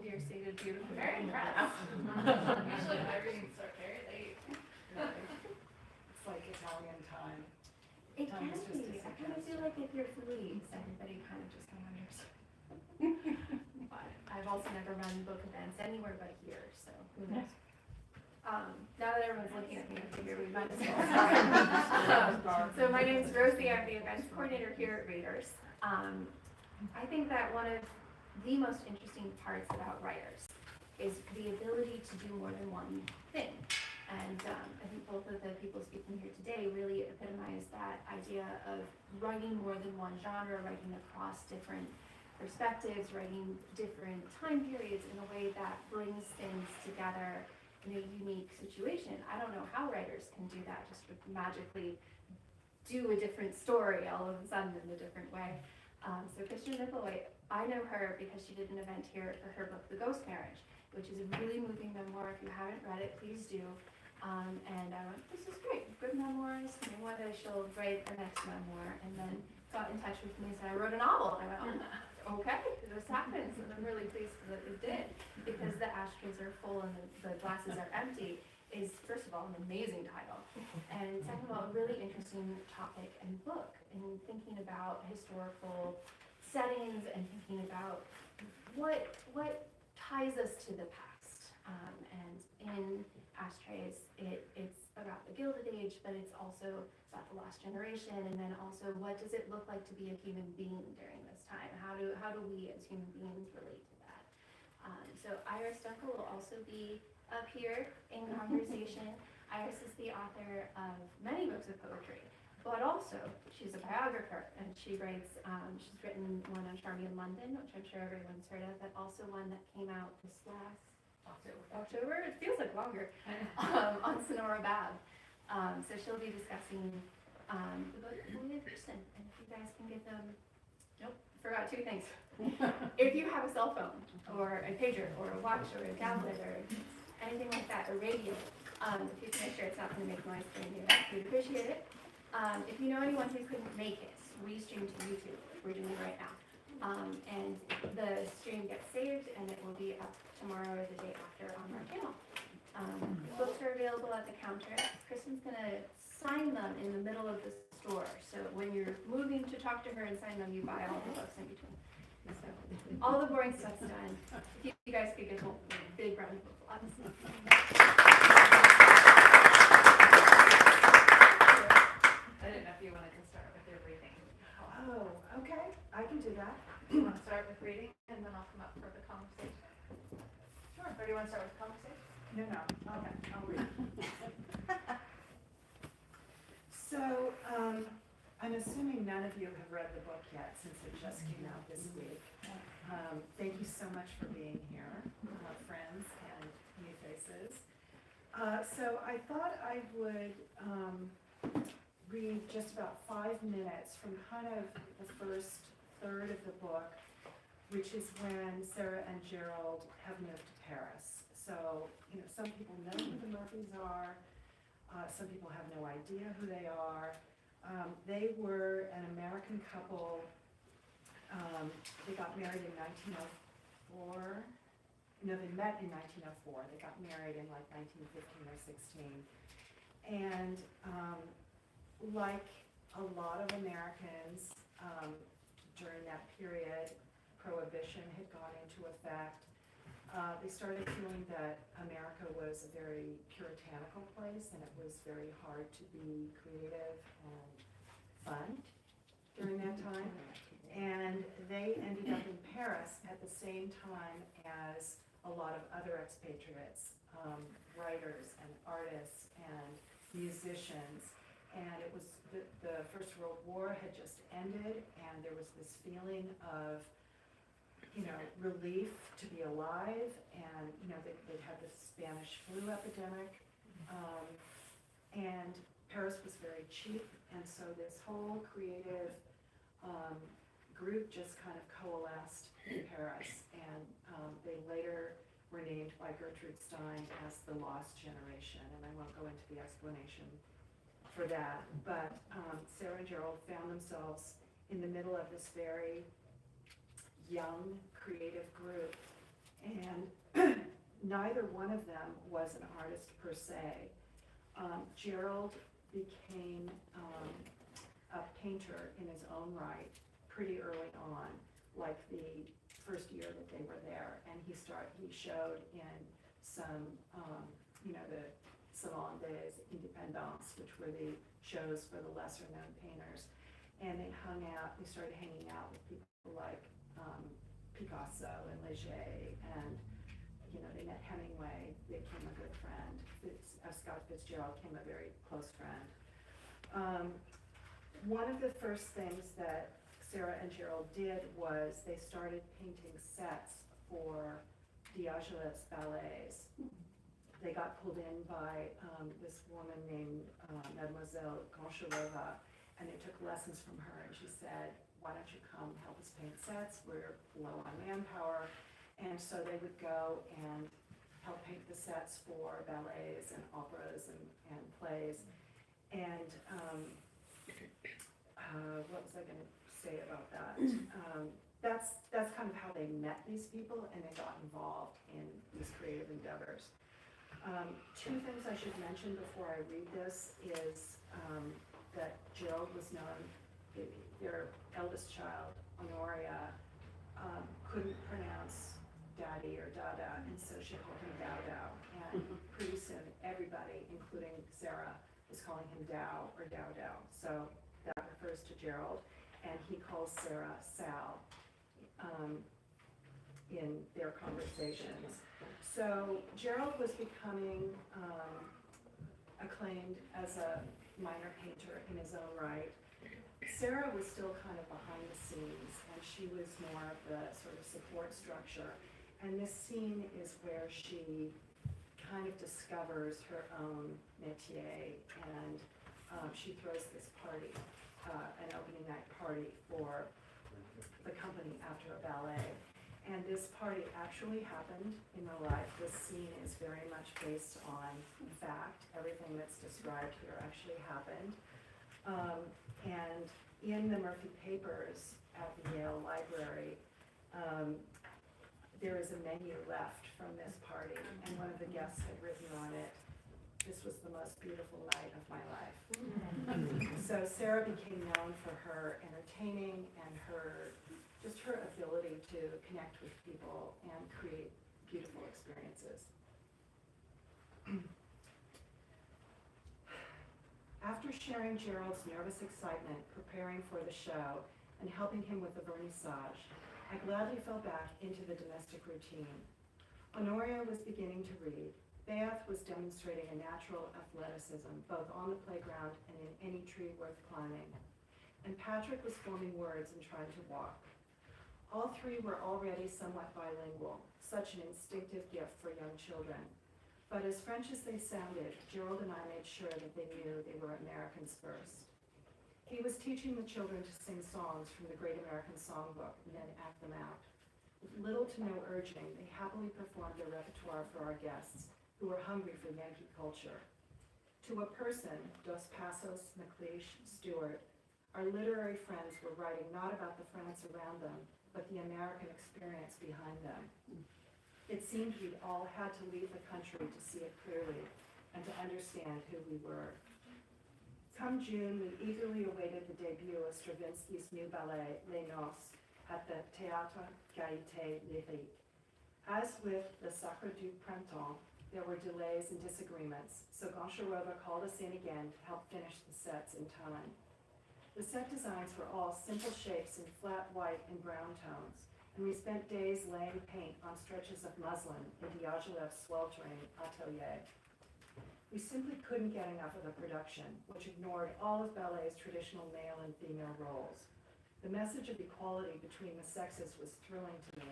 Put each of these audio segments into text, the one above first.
dear stated beautifully. Very impressed. Usually my readings start very late. It's like Italian time. It can Time is just be. a I kind of feel like if you're Felice, everybody kind of just wonders. But I've also never run book events anywhere but here, so who knows. Now that everyone's looking at me, I figure we might as well start. So my name is Rosie. I'm the events coordinator here at Readers. I think that one of the most interesting parts about writers is the ability to do more than one thing. And I think both of the people speaking here today really epitomize that idea of writing more than one genre, writing across different perspectives, writing different time periods in a way that brings things together in a unique situation. I don't know how writers can do that, just magically do a different story all of a sudden in a different way. So Kirsten Mickelwait, I know her because she did an event here for her book, The Ghost Marriage, which is a really moving memoir. If you haven't read it, please do. And I went, this is great, good memoirs. And one day she'll write the next memoir, and then got in touch with me and said, I wrote a novel. And I went, oh, okay, this happens. And I'm really pleased that it did, because The Ashtrays Are Full and the Glasses Are Empty is, first of all, an amazing title. And second of all, a really interesting topic and book, and thinking about historical settings and thinking about what ties us to the past. And in Ashtrays, it's about the Gilded Age, but it's also about the lost generation, and then also what does it look like to be a human being during this time? How do we as human beings relate to that? So Iris Dunkle will also be up here in conversation. Iris is the author of many books of poetry, but also she's a biographer, and she writes, she's written one on Charmian London, which I'm sure everyone's heard of, but also one that came out this last October, it feels like longer, on Sanora Babb. So she'll be discussing the book with Kirsten, and if you guys can give them, forgot two things. If you have a cell phone, or a pager, or a watch, or a tablet, or anything like that, a radio, if you can make sure it's not going to make noise during you, we'd appreciate it. If you know anyone who couldn't make it, we stream to YouTube, we're doing it right now. And the stream gets saved, and it will be up tomorrow or the day after on our channel. Books are available at the counter. Kristen's going to sign them in the middle of the store, so when you're moving to talk to her and sign them, you buy all the books in between. So all the boring stuff's done. If you guys could give a big round of applause. I didn't know if you wanted to start with your reading. Oh, okay, I can do that. Do you want to start with reading, and then I'll come up for the conversation? Sure. Or do you want to start with the conversation? No, Okay. I'll read. So, I'm assuming none of you have read the book yet, since it just came out this week. Thank you so much for being here, friends and new faces. So I thought I would read just about 5 minutes from kind of the first third of the book, which is when Sara and Gerald have moved to Paris. So, some people know who the Murphys are. Some people have no idea who they are. They were an American couple. They got married in 1904. No, they met in 1904. They got married in like 1915 or 16. And like a lot of Americans during that period, Prohibition had gone into effect. They started feeling that America was a very puritanical place, and it was very hard to be creative and fun during that time. And they ended up in Paris at the same time as a lot of other expatriates, writers and artists and musicians. And it was the First World War had just ended, and there was this feeling of relief to be alive, and they'd had the Spanish flu epidemic, and Paris was very cheap, and so this whole creative group just kind of coalesced in Paris, and they later were named by Gertrude Stein as the Lost Generation, and I won't go into the explanation for that, but Sara and Gerald found themselves in the middle of this very young, creative group, And neither one of them was an artist per se. Gerald became a painter in his own right pretty early on, like the first year that they were there, and he showed in some, the Salon des Indépendants, which were the shows for the lesser known painters, and they started hanging out with people like Picasso and Leger, and they met Hemingway, they became a good friend. Scott Fitzgerald became a very close friend. One of the first things that Sara and Gerald did was they started painting sets for Diaghilev's ballets. They got pulled in by this woman named Mademoiselle Goncharova, and they took lessons from her, and she said, why don't you come help us paint sets? We're low on manpower. And so they would go and help paint the sets for ballets and operas and plays. And what was I going to say about that? That's kind of how they met these people, and they got involved in these creative endeavors. Two things I should mention before I read this is that Gerald was known, their eldest child, Honoria, couldn't pronounce daddy or dada, and so she called him Dao Dao. And pretty soon, everybody, including Sara, was calling him Dao or Dao Dao. So that refers to Gerald, and he calls Sara Sal in their conversations. So Gerald was becoming acclaimed as a minor painter in his own right. Sara was still kind of behind the scenes, and she was more of the sort of support structure. And this scene is where she kind of discovers her own métier, and she throws this party, an opening night party for the company after a ballet. And this party actually happened in real life. This scene is very much based on fact. Everything that's described here actually happened. And in the Murphy Papers at the Yale Library, there is a menu left from this party, and one of the guests had written on it, "This was the most beautiful night of my life." So Sara became known for her entertaining and her ability to connect with people and create beautiful experiences. After sharing Gerald's nervous excitement preparing for the show and helping him with the vernissage, I gladly fell back into the domestic routine. Honoria was beginning to read. Beath was demonstrating a natural athleticism, both on the playground and in any tree worth climbing. And Patrick was forming words and trying to walk. All three were already somewhat bilingual, such an instinctive gift for young children. But as French as they sounded, Gerald and I made sure that they knew they were Americans first. He was teaching the children to sing songs from the Great American Songbook and then act them out. With little to no urging, they happily performed their repertoire for our guests, who were hungry for Yankee culture. To a person, Dos Passos, McLeish, Stewart, our literary friends were writing not about the France around them, but the American experience behind them. It seemed we all had to leave the country to see it clearly and to understand who we were. Come June, we eagerly awaited the debut of Stravinsky's new ballet, Les Noces, at the Théâtre Gaieté Lyrique. As with the Sacre du Printemps, there were delays and disagreements, so Goncharova called us in again to help finish the sets in time. The set designs were all simple shapes in flat white and brown tones, and we spent days laying paint on stretches of muslin in Diaghilev's sweltering atelier. We simply couldn't get enough of the production, which ignored all of ballet's traditional male and female roles. The message of equality between the sexes was thrilling to me.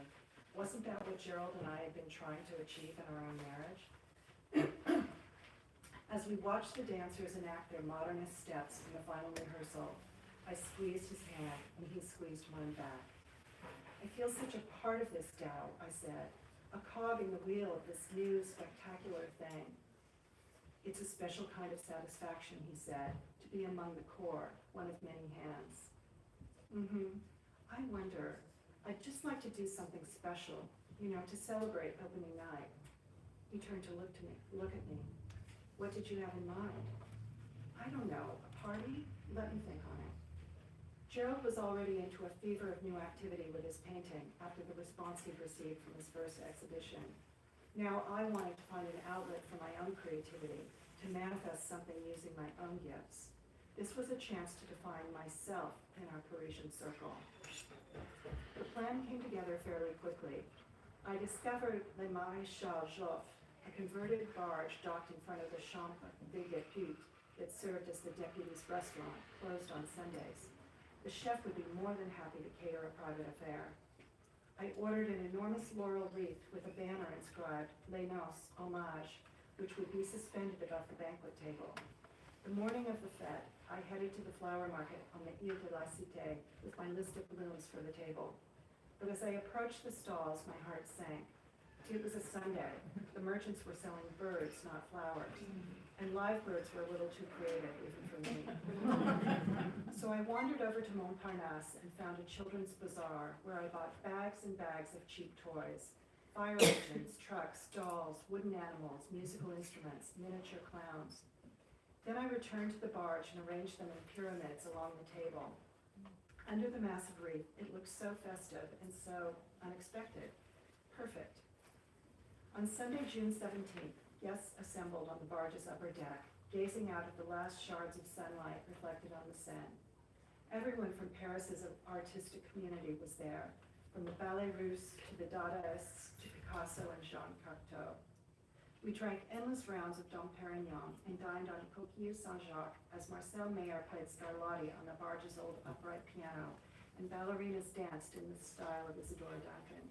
Wasn't that what Gerald and I had been trying to achieve in our own marriage? As we watched the dancers enact their modernist steps in the final rehearsal, I squeezed his hand, and he squeezed mine back. I feel such a part of this, Tao, I said, a cog in the wheel of this new, spectacular thing. It's a special kind of satisfaction, he said, to be among the core, one of many hands. I wonder, I'd just like to do something special, to celebrate opening night. He turned to look at me. What did you have in mind? I don't know, a party? Let me think on it. Gerald was already into a fever of new activity with his painting after the response he'd received from his first exhibition. Now I wanted to find an outlet for my own creativity, to manifest something using my own gifts. This was a chance to define myself in our Parisian circle. The plan came together fairly quickly. I discovered Le Maréchal Joffre, a converted barge docked in front of the Chambre des Députés that served as the deputy's restaurant, closed on Sundays. The chef would be more than happy to cater a private affair. I ordered an enormous laurel wreath with a banner inscribed Les Noces, Hommage, which would be suspended above the banquet table. The morning of the fête, I headed to the flower market on the Ile de la Cité with my list of blooms for the table. But as I approached the stalls, my heart sank. It was a Sunday. The merchants were selling birds, not flowers. And live birds were a little too creative, even for me. So I wandered over to Montparnasse and found a children's bazaar where I bought bags and bags of cheap toys. Fire engines, trucks, dolls, wooden animals, musical instruments, miniature clowns. Then I returned to the barge and arranged them in pyramids along the table. Under the massive wreath, it looked so festive and so unexpected. Perfect. On Sunday, June 17th, guests assembled on the barge's upper deck, gazing out at the last shards of sunlight reflected on the Seine. Everyone from Paris's artistic community was there, from the Ballet Russe to the Dadaists to Picasso and Jean Cocteau. We drank endless rounds of Dom Perignon and dined on coquille Saint-Jacques as Marcel Mayer played Scarlatti on the barge's old upright piano, and ballerinas danced in the style of Isadora Duncan.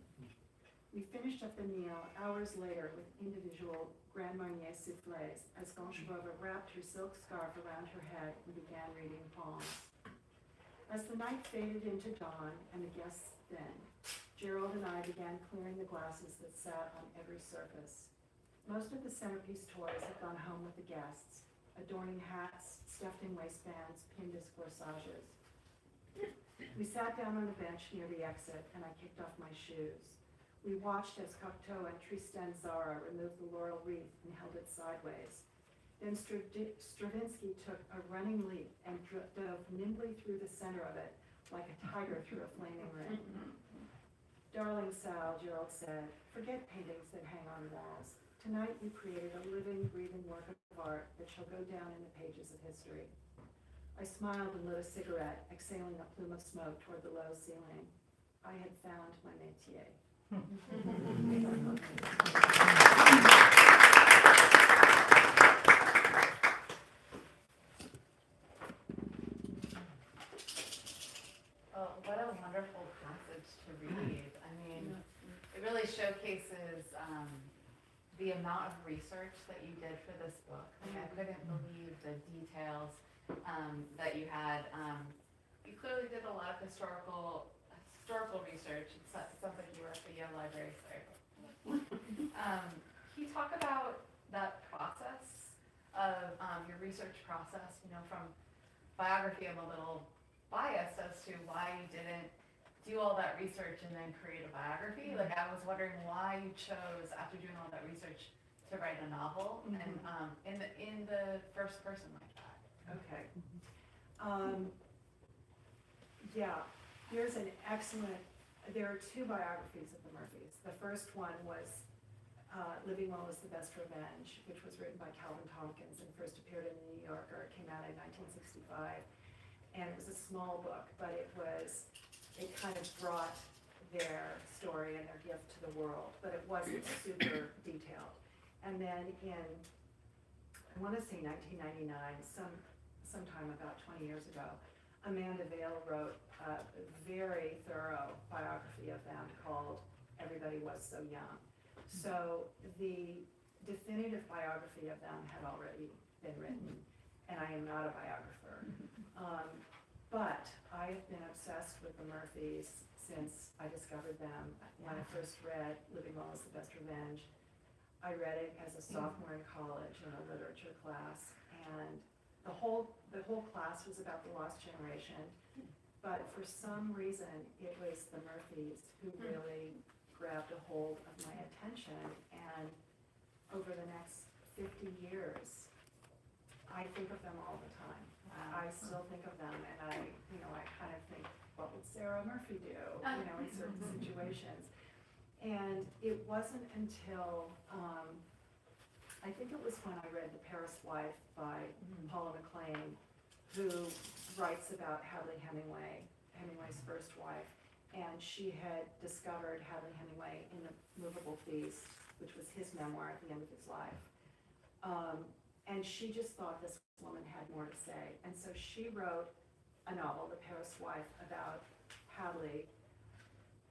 We finished up the meal hours later with individual Grand Marnier soufflés as Gonchevova wrapped her silk scarf around her head and began reading poems. As the night faded into dawn and the guests thinned, Gerald and I began clearing the glasses that sat on every surface. Most of the centerpiece toys had gone home with the guests, adorning hats, stuffed in waistbands, pinned as corsages. We sat down on a bench near the exit and I kicked off my shoes. We watched as Cocteau and Tristan Tzara removed the laurel wreath and held it sideways. Then Stravinsky took a running leap and dove nimbly through the center of it, like a tiger through a flaming ring. Darling Sal, Gerald said, forget paintings that hang on walls. Tonight you created a living, breathing work of art that shall go down in the pages of history. I smiled and lit a cigarette, exhaling a plume of smoke toward the low ceiling. I had found my métier. Oh, what a wonderful passage to read. I mean, it really showcases the amount of research that you did for this book. Like, I couldn't believe the details that you had. You clearly did a lot of historical research. It sounds like you were at the Yale Library, so. Can you talk about that process of your research process? From biography, I'm a little biased as to why you didn't do all that research and then create a biography. Like, I was wondering why you chose, after doing all that research, to write a novel and in the first person like that. Okay. Yeah, here's an excellent, there are two biographies of the Murphys. The first one was Living Well is the Best Revenge, which was written by Calvin Tompkins and first appeared in the New Yorker. It came out in 1965. And it was a small book, but it kind of brought their story and their gift to the world, but it wasn't super detailed. And then in, I want to say 1999, sometime about 20 years ago, Amanda Vail wrote a very thorough biography of them called Everybody Was So Young. So the definitive biography of them had already been written, and I am not a biographer. But I have been obsessed with the Murphys since I discovered them. When I first read Living Well is the Best Revenge, I read it as a sophomore in college in a literature class, and the whole class was about the lost generation, but for some reason it was the Murphys who really grabbed grabbed a hold of my attention, and over the next 50 years, I think of them all the time. I still think of them, and I kind of think, what would Sarah Murphy do, in certain situations? And it wasn't until, I think it was when I read The Paris Wife by Paula McLean, who writes about Hadley Hemingway, Hemingway's first wife, and she had discovered Hadley Hemingway in The Movable Feast, which was his memoir at the end of his life. And she just thought this woman had more to say. And so she wrote a novel, The Paris Wife, about Hadley,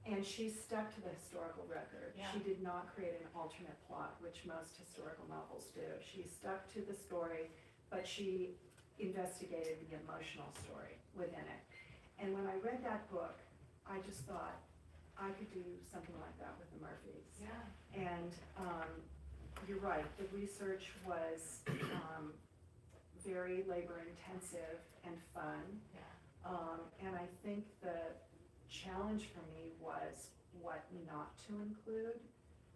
and she stuck to the historical record. Yeah. She did not create an alternate plot, which most historical novels do. She stuck to the story, but she investigated the emotional story within it. And when I read that book, I just thought I could do something like that with the Murphys. Yeah. And you're right, the research was very labor intensive and fun. Yeah. And I think the challenge for me was what not to include,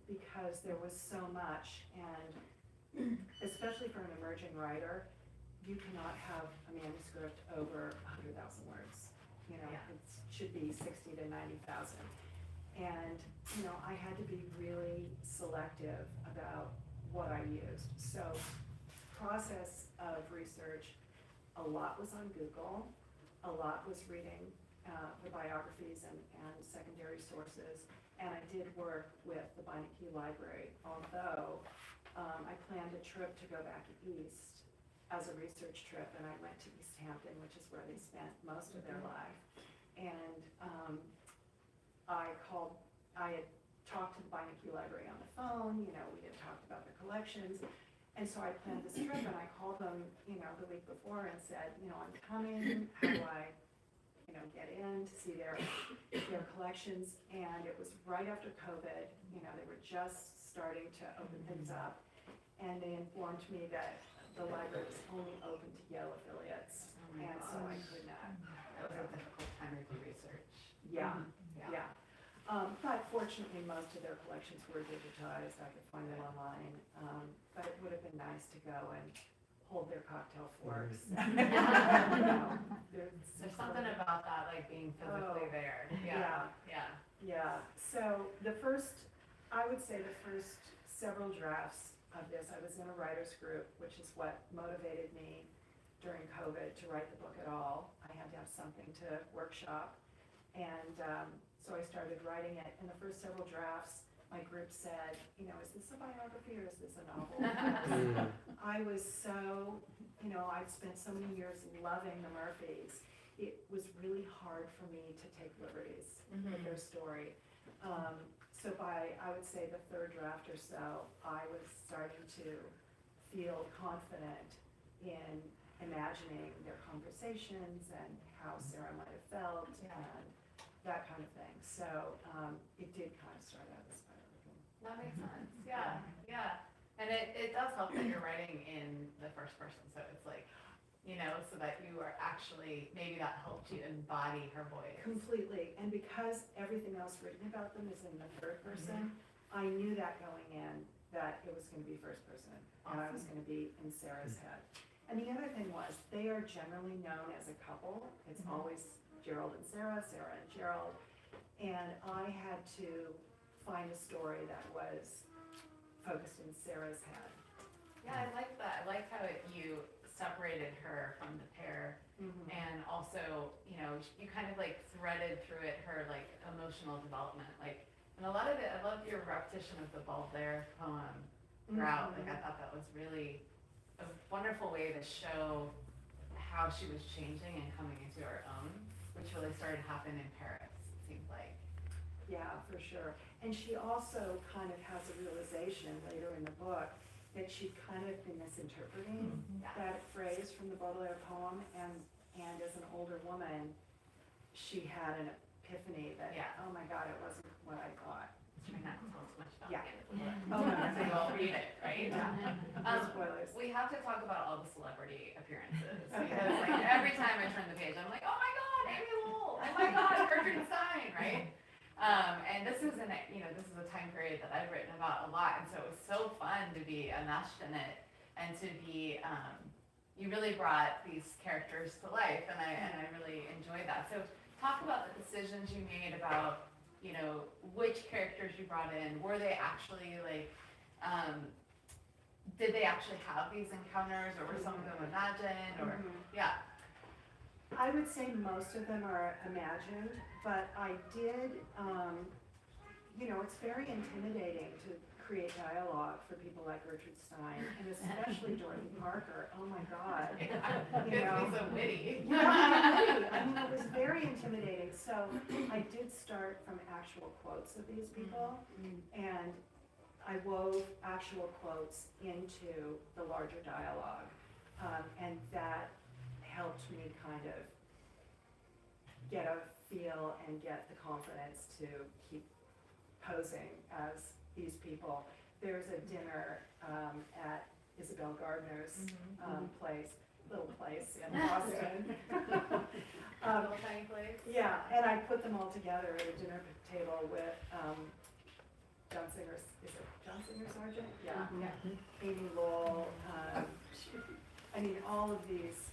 because there was so much, and especially for an emerging writer, you cannot have a manuscript over 100,000 words. Yeah. It should be 60 to 90,000. And, I had to be really selective about what I used. So, process of research, a lot was on Google, a lot was reading the biographies and secondary sources, and I did work with the Beinecke Library, although I planned a trip to go back east as a research trip, and I went to East Hampton, which is where they spent most of their life. And I had talked to the Beinecke Library on the phone, we had talked about the collections, and so I planned this trip, and I called them, the week before and said, I'm coming, how do I, get in to see their collections? And it was right after COVID, they were just starting to open things up, and they informed me that the library was only open to Yale affiliates, and so I could not. That was a difficult time to do research. Yeah, Yeah. yeah. But fortunately, most of their collections were digitized. I could find them online. But it would have been nice to go and hold their cocktail forks. There's something about that, like being physically there. Yeah. Yeah. Yeah. So I would say the first several drafts of this, I was in a writer's group, which is what motivated me during COVID to write the book at all. I had to have something to workshop. And so I started writing it. In the first several drafts, my group said, is this a biography or is this a novel? Because I was so, I'd spent so many years loving the Murphys. It was really hard for me to take liberties with their story. So by, I would say, the third draft or so, I was starting to feel confident in imagining their conversations and how Sarah might have felt and that kind of thing. So it did kind of start out as biography. That makes sense. Yeah, yeah. And it does help that you're writing in the first person, so it's like, so that you are actually, maybe that helped you embody her voice. Completely. And because everything else written about them is in the third person, I knew that going in, that it was going to be first person. And I was going to be in Sarah's head. And the other thing was, they are generally known as a couple. It's always Gerald and Sarah, Sarah and Gerald. And I had to find a story that was focused in Sarah's head. Yeah, I like that. I like how you separated her from the pair, and also, you kind of like threaded through it her like emotional development. Like, and a lot of it, I love your repetition of the Baudelaire poem throughout. Like, I thought that was really a wonderful way to show how she was changing and coming into her own, which really started to happen in Paris, it seems like. Yeah, for sure. And she also kind of has a realization later in the book that she'd kind of been misinterpreting that phrase from the Baudelaire poem, and as an older woman, she had an epiphany that, oh my God, it wasn't what I thought. Try not to tell too much about Yeah. the book. Oh my God. So you'll read it, right? No spoilers. We have to talk about all the celebrity appearances, Okay. because like every time I turn the page, I'm like, oh my God, Amy Lowell, oh my God, Gertrude Stein, right? And this is this is a time period that I've written about a lot, and so it was so fun to be enmeshed in it, and to be, you really brought these characters to life, and I really enjoyed that. So talk about the decisions you made about, which characters you brought in. Were they actually like, did they actually have these encounters, or were some of them imagined, or, yeah. I would say most of them are imagined, but I did, it's very intimidating to create dialogue for people like Richard Stein, and especially Dorothy Parker. Oh my God. It's so witty. It was very intimidating. So I did start from actual quotes of these people, and I wove actual quotes into the larger dialogue, and that helped me kind of get a feel and get the confidence to keep posing as these people. There's a dinner at Isabel Gardner's little place in Boston. Little tiny place. Yeah, and I put them all together at a dinner table with John Singer, is it John Singer Sargent? Yeah. Amy Lowell, all of these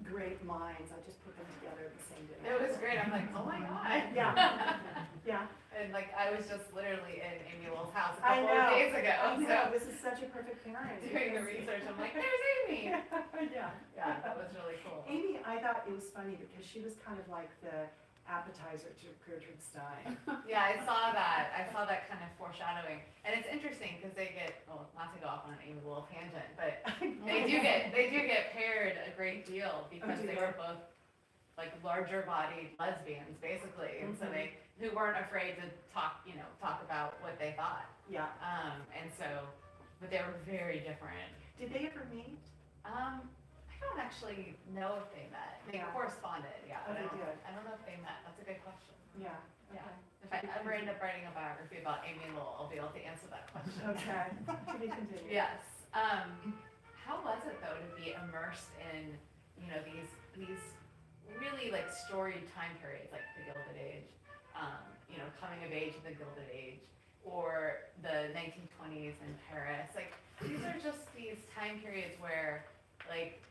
great minds, I just put them together at the same dinner. It was great. I'm like, oh my God. Yeah. And I was just literally in Amy Lowell's house a I couple of days ago. I know, So this is such a perfect pairing. doing the research, I'm like, there's Amy. Yeah. Yeah, that was really cool. Amy, I thought it was funny because she was kind of like the appetizer to Gertrude Stein. Yeah, I saw that. I saw that kind of foreshadowing. And it's interesting because they get, not to go off on an Amy Lowell tangent, but they do get paired a great deal because they were both like larger bodied lesbians basically. And so who weren't afraid to talk about what they thought. Yeah. But they were very different. Did they ever meet? I don't actually know if they met. They corresponded, yeah. Oh, they did. I don't know if they met. That's a good question. Yeah. Yeah. If I ever end up writing a biography about Amy Lowell, I'll be able to answer that question. Okay. To be continued. Yes. How was it though to be immersed in, these really like storied time periods, like the Gilded Age, coming of age in the Gilded Age, or the 1920s in Paris? Like, these are just these time periods where, like,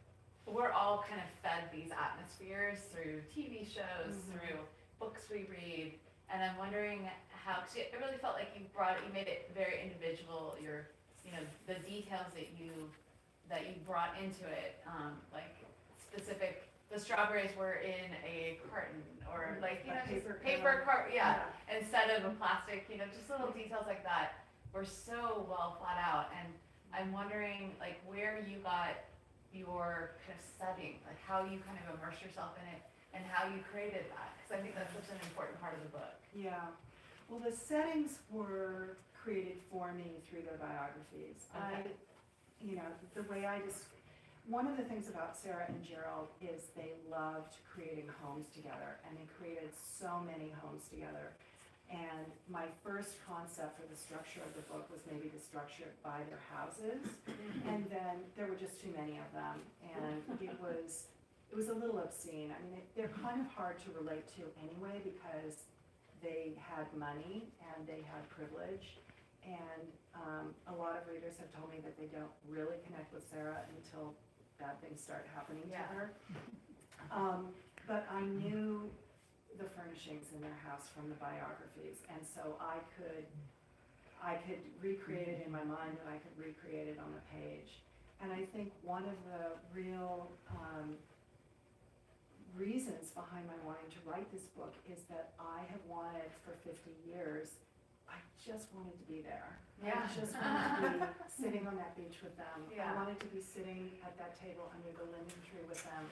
we're all kind of fed these atmospheres through TV shows, through books we read, and I'm wondering how, cause it really felt like you made it very individual, the details that you brought into it, like specific, the strawberries were in a carton, or like, paper carton, instead of a plastic, just little details like that were so well thought out, and I'm wondering, like, where you got your kind of setting, like how you kind of immerse yourself in it, and how you created that, because I think that's such an important part of the book. Yeah. Well, the settings were created for me through their biographies. Okay. One of the things about Sara and Gerald is they loved creating homes together, and they created so many homes together. And my first concept for the structure of the book was maybe the structure by their houses, and then there were just too many of them, and it was a little obscene. They're kind of hard to relate to anyway because they had money and they had privilege, and a lot of readers have told me that they don't really connect with Sara until bad things start happening to her. But I knew the furnishings in their house from the biographies, and so I could recreate it in my mind, and I could recreate it on the page. And I think one of the real reasons behind my wanting to write this book is that I have wanted for 50 years, I just wanted to be there. Yeah. I just wanted to be sitting on that beach with them. Yeah. I wanted to be sitting at that table under the linden tree with them.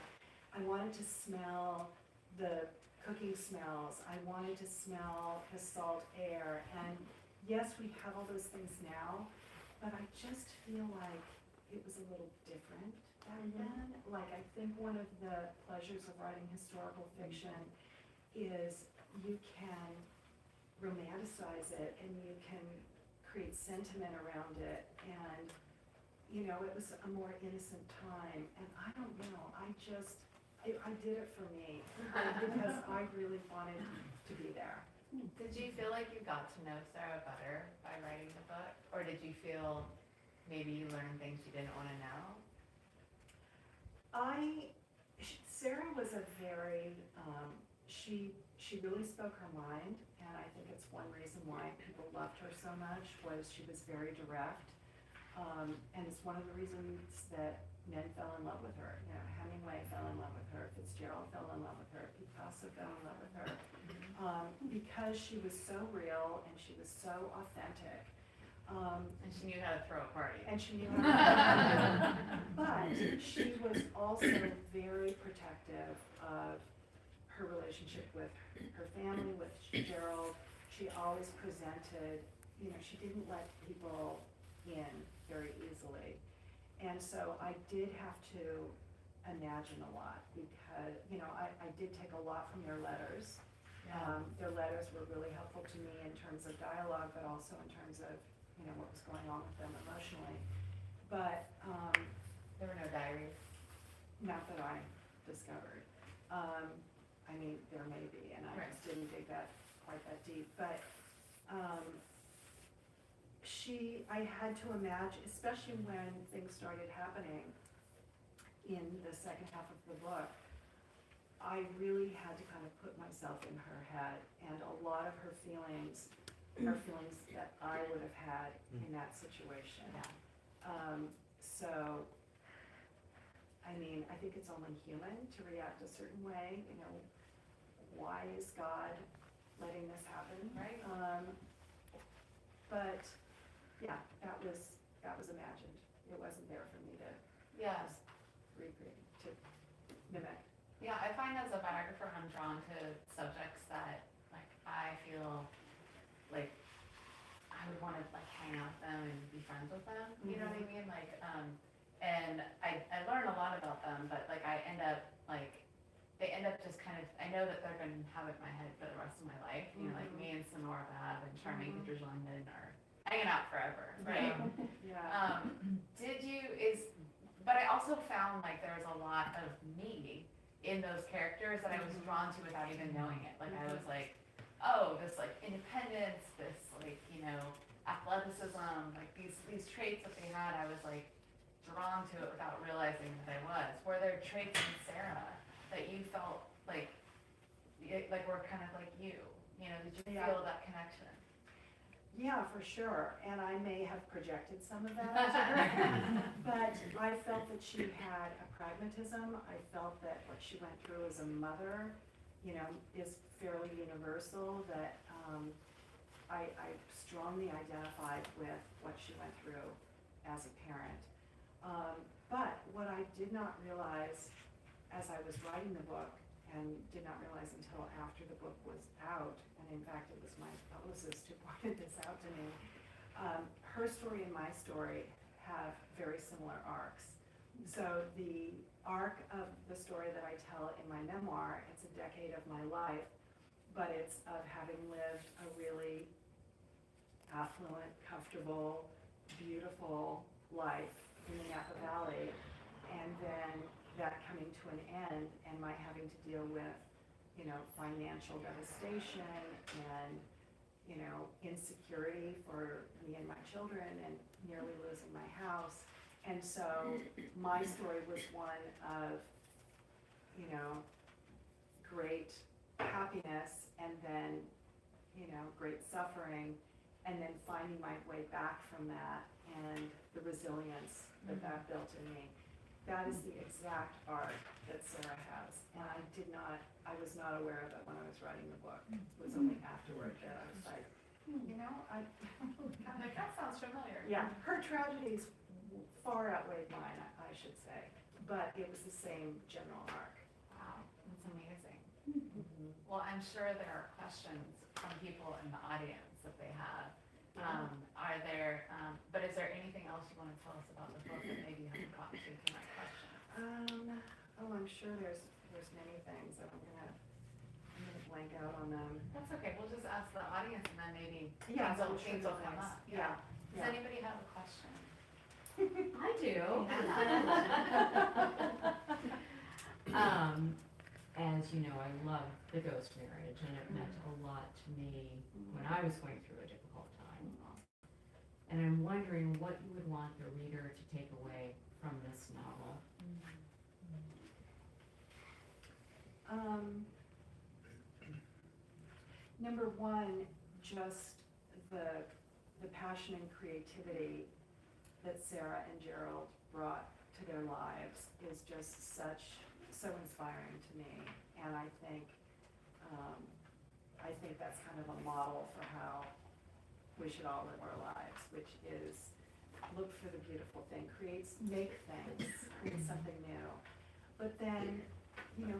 I wanted to smell the cooking smells. I wanted to smell the salt air. And yes, we have all those things now, but I just feel like it was a little different back then. Like, I think one of the pleasures of writing historical fiction is you can romanticize it and you can create sentiment around it, and it was a more innocent time, and I don't know, I did it for me because I really wanted to be there. Did you feel like you got to know Sara better by writing the book? Or did you feel maybe you learned things you didn't want to know? Sara was a very, she really spoke her mind, and I think it's one reason why people loved her so much was she was very direct. And it's one of the reasons that men fell in love with her. You know, Hemingway fell in love with her, Fitzgerald fell in love with her, Picasso fell in love with her. Because she was so real and she was so authentic. And she knew how to throw a party. And she knew how to but she was also very protective of her relationship with her family, with Gerald. She always presented, you know, she didn't let people in very easily. And so I did have to imagine a lot because, you know, I did take a lot from their letters. Their letters were really helpful to me in terms of dialogue, but also in terms of, you know, what was going on with them emotionally. But there were no diaries. not that I discovered. I mean, there may be, and I just didn't dig that quite that deep. But I had to imagine, especially when things started happening in the second half of the book, I really had to kind of put myself in her head, and a lot of her feelings are feelings that I would have had in that situation. So, I mean, I think it's only human to react a certain way, you know, why is God letting this happen? Right. But, yeah, that was imagined. It wasn't there for me to Yes. recreate, to mimic. Yeah, I find as a biographer, I'm drawn to subjects that, like, I feel like I would want to, like, hang out with them and be friends with them, you know what I mean? Like, and I learn a lot about them, but, like, I end up, like, they end up just kind of, I know that they're going to inhabit my head for the rest of my life, you know, like me and Sanora Babb and Charmian Kittredge London are hanging out forever, right? Yeah. But I also found, like, there was a lot of me in those characters that I was drawn to without even knowing it. Like, I was like, oh, this, like, independence, this, like, you know, athleticism, like, these traits that they had, I was, like, drawn to it without realizing that I was. Were there traits in Sara that you felt like were kind of like you? You know, did you feel that connection? Yeah, for sure, and I may have projected some of that onto her, but I felt that she had a pragmatism. I felt that what she went through as a mother, you know, is fairly universal, that I strongly identified with what she went through as a parent. But what I did not realize as I was writing the book, and did not realize until after the book was out, and in fact it was my publicist who pointed this out to me, her story and my story have very similar arcs. So the arc of the story that I tell in my memoir, it's a decade of my life, but it's of having lived a really affluent, comfortable, beautiful life in the Napa Valley, and then that coming to an end and my having to deal with, you know, financial devastation and, you know, insecurity for me and my children and nearly losing my house. And so my story was one of, you know, great happiness and then, you know, great suffering, and then finding my way back from that and the resilience that that built in me. That is the exact arc that Sara has, and I was not aware of it when I was writing the book. It was only afterward that I was like, you know, I'm like, that sounds familiar. yeah, her tragedies far outweighed mine, I should say, but it was the same general arc. Wow, that's amazing. Well, I'm sure there are questions from people in the audience that they have. But is there anything else you want to tell us about the book that maybe you haven't gotten to from that question? I'm sure there's many things that I'm gonna blank out on them. That's okay, we'll just ask the audience and then maybe Yeah, things will come up. Yeah. Does anybody have a question? I do. as you know, I love the ghost marriage, and it meant a lot to me when I was going through a difficult time. And I'm wondering what you would want the reader to take away from this novel. Number one, just the passion and creativity that Sara and Gerald brought to their lives is just so inspiring to me. And I think that's kind of a model for how we should all live our lives, which is look for the beautiful thing, make things, create something new. But then, you know,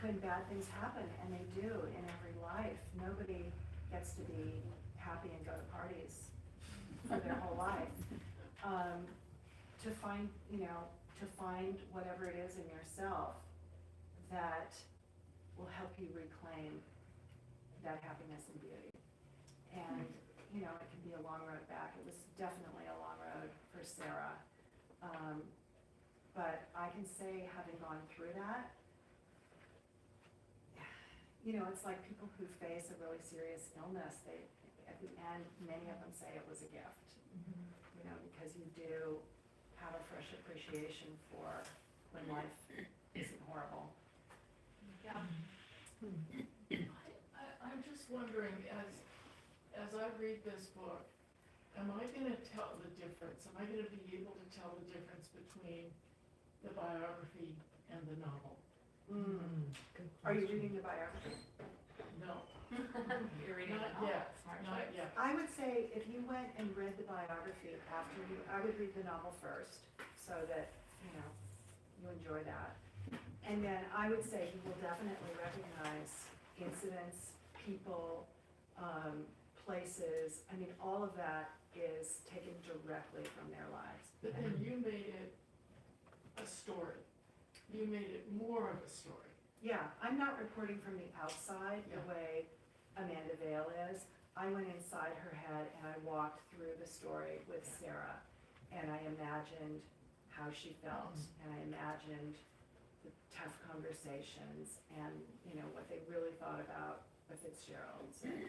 when bad things happen, and they do in every life, nobody gets to be happy and go to parties for their whole life. To find whatever it is in yourself that will help you reclaim that happiness and beauty. And, you know, it can be a long road back. It was definitely a long road for Sara. But I can say, having gone through that, you know, it's like people who face a really serious illness, at the end, many of them say it was a gift, you know, because you do have a fresh appreciation for when life isn't horrible. Yeah. I'm just wondering, as I read this book, am I gonna tell the difference? Am I gonna be able to tell the difference between the biography and the novel? Are you reading the biography? No, You're reading not it all. yet, Smart not choice. yet. I would say if you went and read the biography I would read the novel first, so that, you know, you enjoy that. And then I would say you will definitely recognize incidents, people, places. I mean, all of that is taken directly from their lives. But then you made it a story. You made it more of a story. Yeah, I'm not reporting from the outside the Yeah. way Amanda Vale is. I went inside her head and I walked through the story with Sara, and I imagined how she felt, and I imagined the tough conversations and, you know, what they really thought about the Fitzgeralds and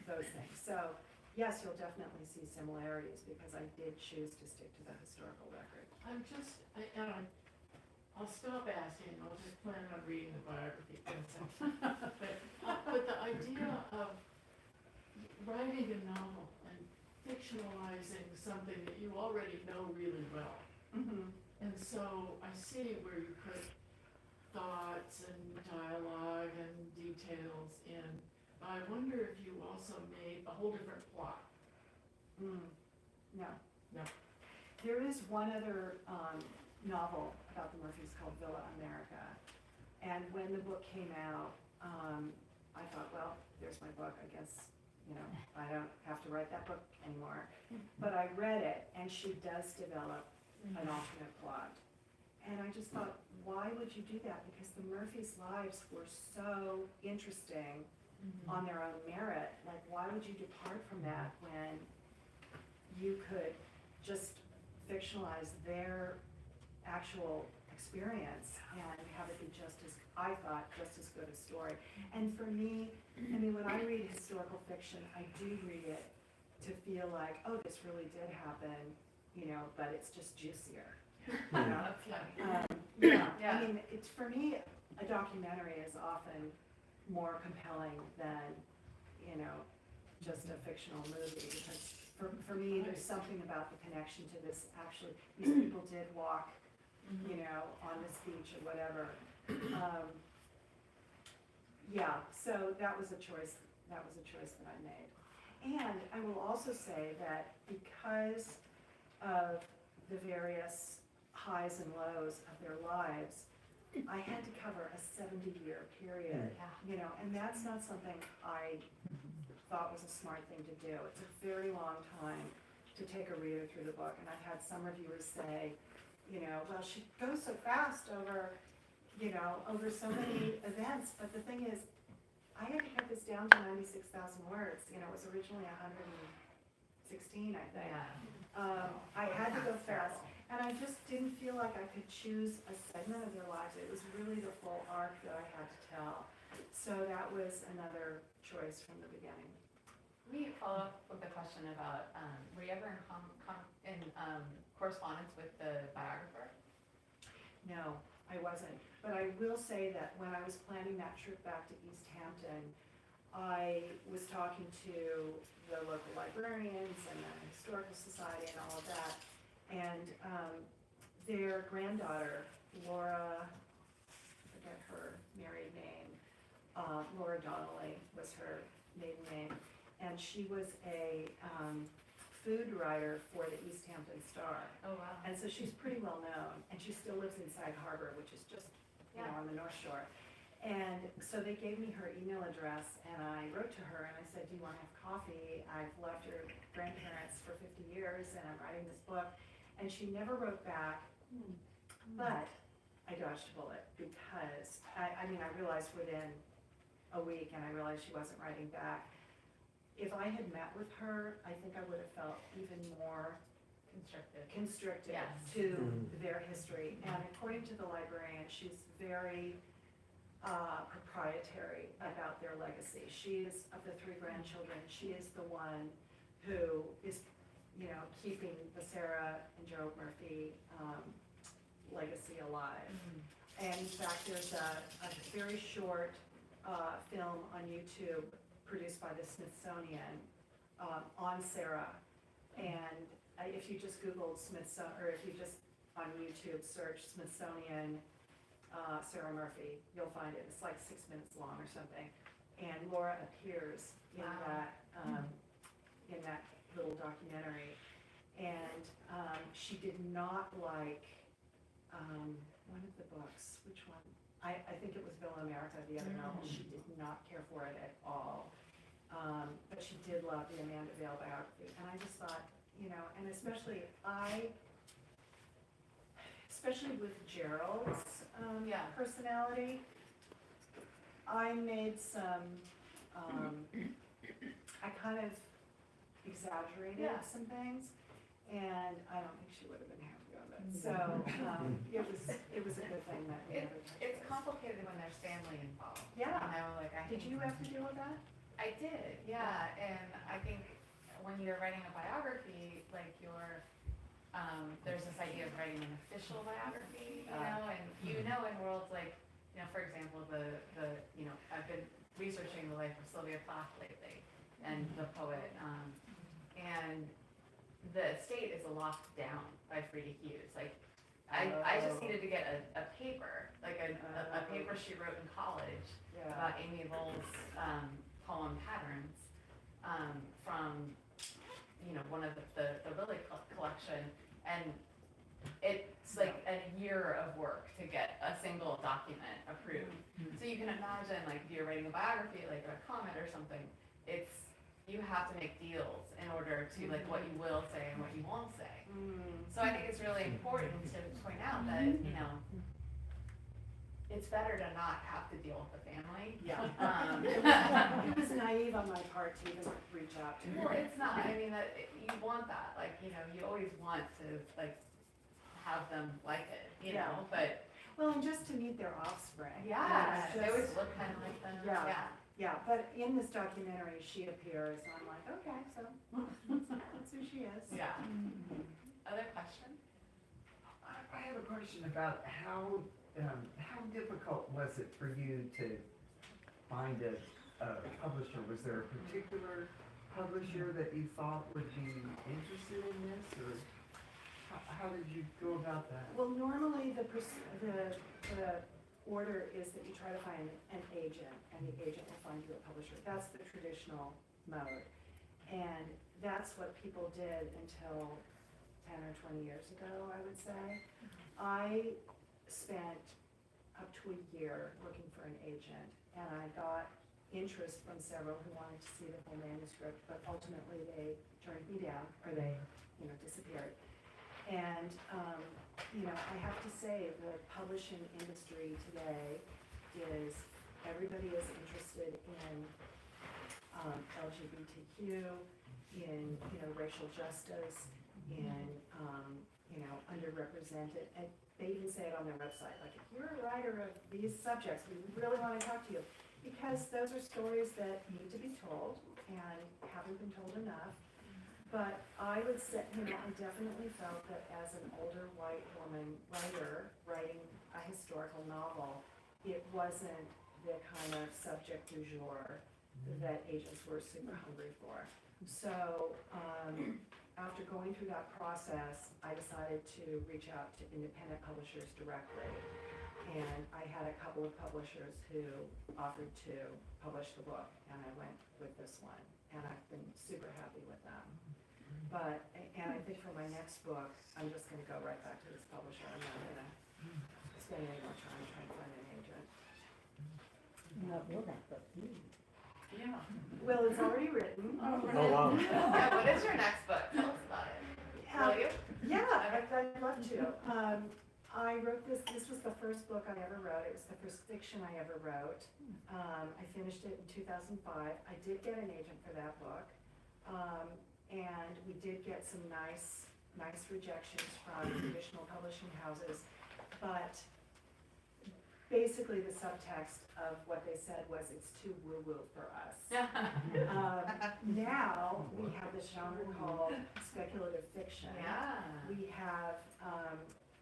those things. So, yes, you'll definitely see similarities because I did choose to stick to the historical record. I'll stop asking, I'll just plan on reading the biography for a second. But the idea of writing a novel and fictionalizing something that you already know really well. And so I see where you put thoughts and dialogue and details in. I wonder if you also made a whole different plot. No. No. There is one other novel about the Murphys called Villa America. And when the book came out, I thought, well, there's my book. I guess, you know, I don't have to write that book anymore. But I read it, and she does develop an alternate plot. And I just thought, why would you do that? Because the Murphys' lives were so interesting on their own merit. Like, why would you depart from that when you could just fictionalize their actual experience and have it be just as, I thought, just as good a story. And for me, I mean, when I read historical fiction, I do read it to feel like, oh, this really did happen, you know, but it's just juicier. You know? Yeah. I mean, it's, for me, a documentary is often more compelling than, you know, just a fictional movie, because for me, there's something about the connection to this, actually, these people did walk, you know, on this beach or whatever. Yeah, so that was a choice that I made. And I will also say that because of the various highs and lows of their lives, I had to cover a 70-year period, you know, and that's not something I thought was a smart thing to do. It's a very long time to take a reader through the book, and I've had some reviewers say, you know, well, she goes so fast over, you know, over so many events, but the thing is, I had to cut this down to 96,000 words. You know, it was originally 16, I think. Yeah. I had to go fast, and I just didn't feel like I could choose a segment of their lives. It was really the full arc that I had to tell. So that was another choice from the beginning. Let me follow up with a question about, were you ever in correspondence with the biographer? No, I wasn't. But I will say that when I was planning that trip back to East Hampton, I was talking to the local librarians and the Historical Society and all of that. And their granddaughter, Laura, I forget her married name, Laura Donnelly was her maiden name. And she was a food writer for the East Hampton Star. Oh, wow. And so she's pretty well known, and she still lives in Sag Harbor, which is just, on the North Shore. And so they gave me her email address, and I wrote to her and I said, do you want to have coffee? I've loved your grandparents for 50 years and I'm writing this book. And she never wrote back, but I dodged a bullet because, I realized within a week, and I realized she wasn't writing back. If I had met with her, I think I would have felt even more constricted Yes. to their history. And according to the librarian, she's very proprietary about their legacy. She is, of the 3 grandchildren, she is the one who is, keeping the Sara and Joe Murphy legacy alive. And in fact, there's a very short film on YouTube produced by the Smithsonian on Sara. And if you just Googled Smithsonian, or if you just on YouTube search Smithsonian Sara Murphy, you'll find it. It's like 6 minutes long or something. And Laura appears in that little documentary. And she did not like one of the books. Which one? I think it was Villa America, the other novel. She did not care for it at all. But she did love the Amanda Vale biography. And I just thought, and especially with Gerald's personality, I made some, I kind of exaggerated some things, and I don't think she would have been happy with it. So it was a good thing that we never touched It's it. complicated when there's family involved. Yeah. Did Did you have to deal with that? I did, yeah, and I think when you're writing a biography, like there's this idea of writing an official biography, and in worlds like, for example, I've been researching the life of Sylvia Plath lately, and the poet, and the estate is locked down by Frida Hughes. Like, I just needed to get a paper, like a paper she wrote in college about Amy Lowell's poem Patterns, from one of the Lily collection, and it's like a year of work to get a single document approved. So you can imagine, like, if you're writing a biography, like a comment or something, you have to make deals in order to, like, what you will say and what you won't say. So I think it's really important to point out that, it's better to not have to deal with the family. Yeah. It was naive on my part to even reach out to her. Well, it's not. I mean, you want that. Like, you always want to, like, have them like it, but. Well, and just to meet their offspring. Yeah, It's they always just- look kind of like them. Yeah, but in this documentary, she appears, and I'm like, okay, so that's who she is. Yeah. Other question? I have a question about how difficult was it for you to find a publisher? Was there a particular publisher that you thought would be interested in this, or how did you go about that? Well, normally the order is that you try to find an agent, and the agent will find you a publisher. That's the traditional mode. And that's what people did until 10 or 20 years ago, I would say. I spent up to a year looking for an agent, and I got interest from several who wanted to see the full manuscript, but ultimately they turned me down, or they, disappeared. And, I have to say, the publishing industry today is, everybody is interested in LGBTQ, in, racial justice, in, underrepresented, and they even say it on their website, like, if you're a writer of these subjects, we really want to talk to you. Because those are stories that need to be told and haven't been told enough. But I would say, I definitely felt that as an older white woman writer writing a historical novel, it wasn't the kind of subject du jour that agents were super hungry for. So after going through that process, I decided to reach out to independent publishers directly. And I had a couple of publishers who offered to publish the book, and I went with this one. And I've been super happy with them. And I think for my next book, I'm just gonna go right back to this publisher. I'm not gonna spend any more time trying to find an agent. What will that book be? Yeah. Well, it's already written. Oh, wow. Yeah, what is your next book? Tell us about it. Will you? Yeah, I'd love to. I wrote this was the first book I ever wrote. It was the first fiction I ever wrote. I finished it in 2005. I did get an agent for that book. And we did get some nice rejections from traditional publishing houses. But basically the subtext of what they said was it's too woo-woo for us. Now we have this genre called speculative fiction. Yeah. We have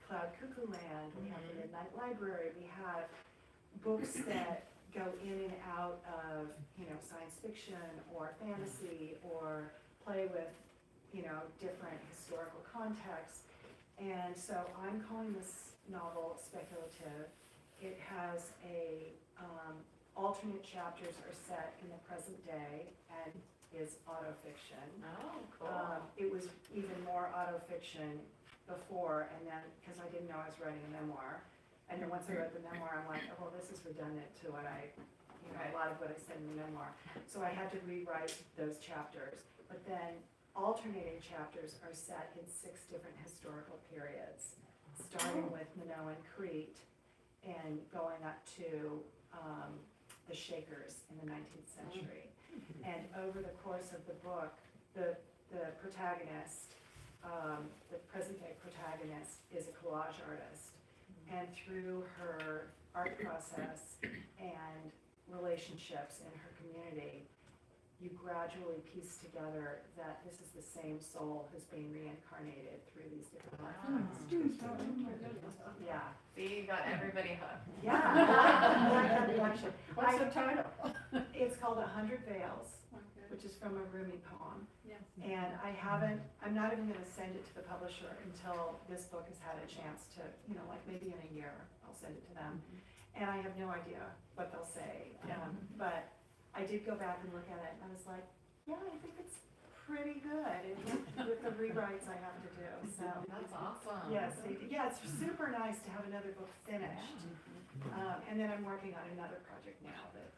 Cloud Cuckoo Land, we have the Midnight Library, we have books that go in and out of, science fiction or fantasy or play with, different historical contexts. And so I'm calling this novel speculative. It has alternate chapters are set in the present day and is autofiction. Oh, cool. It was even more autofiction before, and then, because I didn't know I was writing a memoir, and then once I wrote the memoir, I'm like, oh, well, this is redundant to what a lot of what I said in the memoir. So I had to rewrite those chapters, but then alternating chapters are set in 6 different historical periods, starting with Minoan Crete and going up to the Shakers in the 19th century. And over the course of the book, the protagonist, the present day protagonist, is a collage artist. And through her art process and relationships in her community, you gradually piece together that this is the same soul who's being reincarnated through these different lifetimes. Yeah. See, you got everybody hooked. Yeah. I like that reaction. What's the title? It's called 100 Veils, which is from a Rumi poem. Yeah. And I'm not even gonna send it to the publisher until this book has had a chance to, like maybe in a year, I'll send it to them. And I have no idea what they'll say. But I did go back and look at it and I was like, yeah, I think it's pretty good with the rewrites I have to do, so. That's awesome. Yes, it's super nice to have another book finished. And then I'm working on another project now that,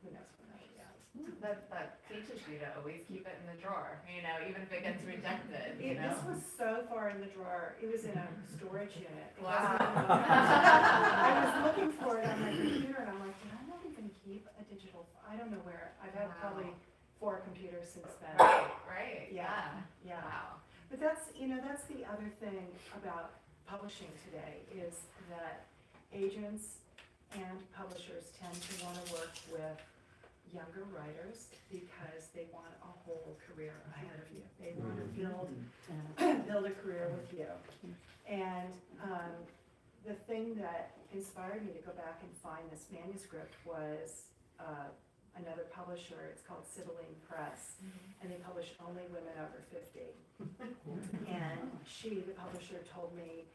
who knows when that'll be out. That teaches you to always keep it in the drawer, even if it gets rejected, This was so far in the drawer, it was in a storage unit. It Wow. wasn't I was looking for it on my computer and I'm like, did I not even keep a digital, I don't know where, I've had probably 4 computers since then. Right, Yeah. Yeah. Wow. But that's the other thing about publishing today is that agents and publishers tend to want to work with younger writers because they want a whole career ahead of you. They want to build a career with you. And the thing that inspired me to go back and find this manuscript was another publisher. It's called Sibylline Press, and they publish only women over 50. And the publisher told me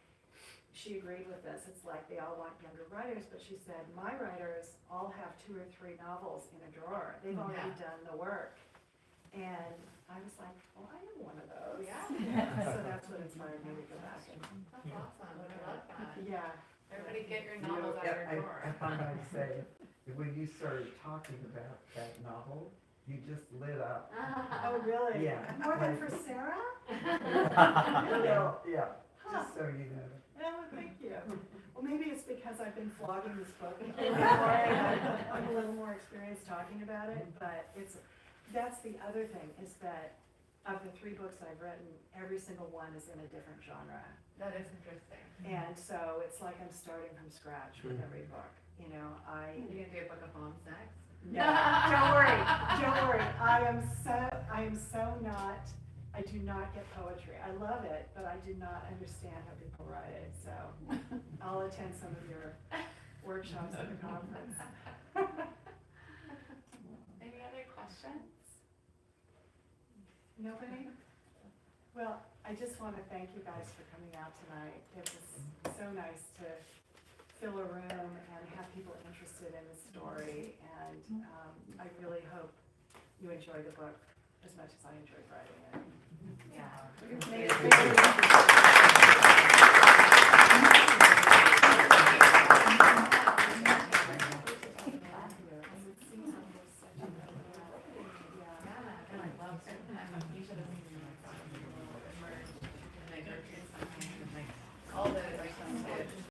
she agreed with this. It's like they all want younger writers, but she said, my writers all have 2 or 3 novels in a drawer. They've already done the work. And I was like, well, I am one of those. Yeah. So that's what inspired me to go back. That's awesome. I love that. Yeah. Everybody get your novels out of your drawer. I thought I'd say, when you started talking about that novel, you just lit up. Oh, really? Yeah. More than for Sara? Yeah, just so you know. Oh, thank you. Well, maybe it's because I've been flogging this book a little more. I'm a little more experienced talking about it, but that's the other thing is that of the 3 books I've written, every single one is in a different genre. That is interesting. And so it's like I'm starting from scratch with every book, you know, Are you gonna do a book of poems next? No, don't worry, don't worry. I am so not, I do not get poetry. I love it, but I do not understand how people write it, so I'll attend some of your workshops at the conference. Any other questions? Nobody? Well, I just want to thank you guys for coming out tonight. It was so nice to fill a room and have people interested in the story, and I really hope you enjoy the book as much as I enjoyed writing it. Yeah. Maybe-